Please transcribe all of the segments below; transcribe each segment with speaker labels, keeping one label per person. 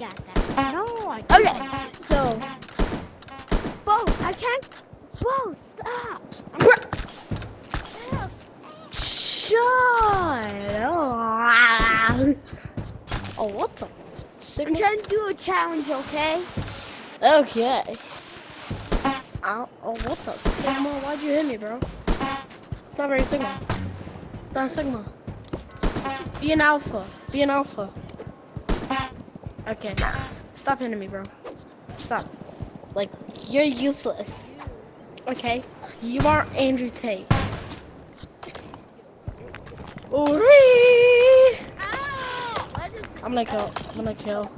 Speaker 1: got that.
Speaker 2: No, I
Speaker 3: Okay,
Speaker 2: don't.
Speaker 3: so. Bo, I can't. Bo, stop.
Speaker 2: Shut up. Oh, what the?
Speaker 3: I'm
Speaker 2: Sigma?
Speaker 3: trying to do a challenge, okay?
Speaker 2: Okay. Ow. Oh, what the? Sigma? Why'd you hit me, bro? It's not very Sigma. Not Sigma. Be an alpha. Be an alpha. Okay. Stop hitting me, bro. Stop. Like, you're useless. Okay? You are Andrew Tate. Ooh-wee. I'm gonna kill. I'm gonna kill.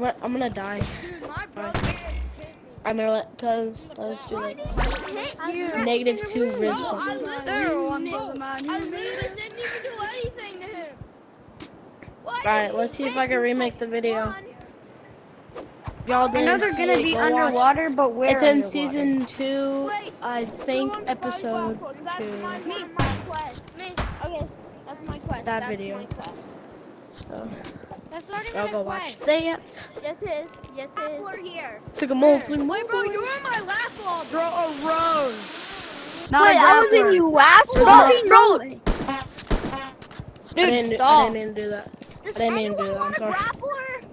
Speaker 2: I'm gonna die.
Speaker 1: Dude, my brother hit me.
Speaker 2: I'm gonna let, cause let's do like
Speaker 3: You.
Speaker 2: -2
Speaker 1: Bro,
Speaker 2: Riz.
Speaker 1: I literally didn't even do anything to him.
Speaker 2: Alright, let's see if I can remake the video. Y'all
Speaker 4: I
Speaker 2: didn't
Speaker 4: know they're
Speaker 2: see
Speaker 4: gonna
Speaker 2: it,
Speaker 4: be
Speaker 2: go watch.
Speaker 4: underwater, but where?
Speaker 2: It's in
Speaker 4: underwater?
Speaker 2: season 2, I think,
Speaker 3: That's
Speaker 2: episode
Speaker 3: my
Speaker 2: 2.
Speaker 3: quest. Okay, that's my quest.
Speaker 2: That
Speaker 3: That's
Speaker 2: video.
Speaker 3: my quest.
Speaker 2: So,
Speaker 4: That's not even
Speaker 2: y'all
Speaker 4: a
Speaker 2: go watch
Speaker 4: quest.
Speaker 2: that.
Speaker 3: Yes, it is. Yes, it is.
Speaker 1: We're here.
Speaker 2: Took a mostly
Speaker 1: Wait, bro, you were in my last lobby.
Speaker 4: Throw a rose. Not
Speaker 3: Wait,
Speaker 4: a
Speaker 3: I was in
Speaker 4: grappler.
Speaker 3: you last
Speaker 2: Bro,
Speaker 3: lobby?
Speaker 2: bro.
Speaker 3: No way.
Speaker 4: Dude,
Speaker 2: I
Speaker 4: stop.
Speaker 2: didn't mean to do that.
Speaker 1: Does
Speaker 2: I didn't mean to
Speaker 1: anyone
Speaker 2: do that.
Speaker 1: want
Speaker 2: I'm
Speaker 1: a
Speaker 2: sorry.
Speaker 1: grappler?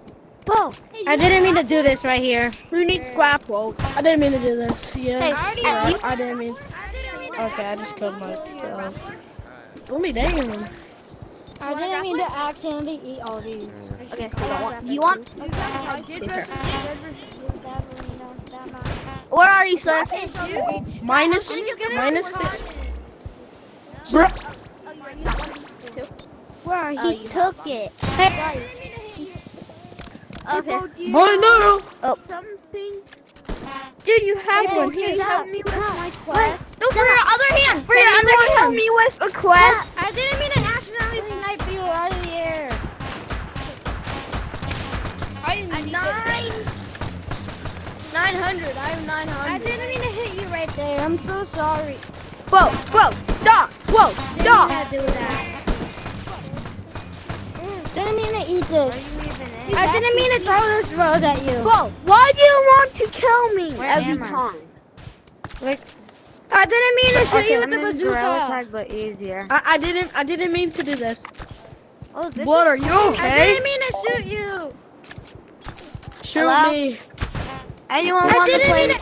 Speaker 3: Bo,
Speaker 4: I didn't mean to do this right here.
Speaker 3: who needs grapple?
Speaker 2: I didn't mean to do this. Yeah.
Speaker 3: Hey,
Speaker 2: Alright, I didn't mean to.
Speaker 1: I didn't mean
Speaker 2: Okay, I just killed myself. Don't be dagging.
Speaker 4: I didn't mean to accidentally eat all these.
Speaker 3: Okay, you want?
Speaker 1: I did
Speaker 3: Where are you, sir?
Speaker 2: Minus 6. Bruh.
Speaker 3: Where?
Speaker 2: He
Speaker 3: took it. Okay.
Speaker 2: Boy, no.
Speaker 3: Something.
Speaker 4: Dude, you have
Speaker 3: Hey,
Speaker 4: one
Speaker 3: can
Speaker 4: here.
Speaker 3: you help me with my quest?
Speaker 4: No, for your other hand. For your
Speaker 3: Can
Speaker 4: other
Speaker 3: you help
Speaker 4: hand.
Speaker 3: me with a quest?
Speaker 4: I didn't mean to accidentally snipe you out of the air.
Speaker 1: I have 900. I have 900.
Speaker 4: I didn't mean to hit you right there. I'm so sorry.
Speaker 3: Whoa, stop. Whoa, stop.
Speaker 4: Didn't mean to do that. Didn't mean to eat this. I didn't mean to throw this rose at you.
Speaker 3: Whoa, why do you want to kill me
Speaker 4: Where
Speaker 3: every
Speaker 4: am I?
Speaker 3: time?
Speaker 4: Like, I didn't mean to shoot
Speaker 2: Okay,
Speaker 4: you with the bazooka.
Speaker 1: but easier.
Speaker 2: I didn't mean to do this.
Speaker 4: Oh, this
Speaker 2: What
Speaker 4: is
Speaker 2: are you
Speaker 4: I
Speaker 2: okay?
Speaker 4: didn't mean to shoot you.
Speaker 2: Shoot
Speaker 4: Hello?
Speaker 2: me.
Speaker 3: Anyone
Speaker 4: I
Speaker 3: want to
Speaker 4: didn't
Speaker 3: play?
Speaker 4: mean to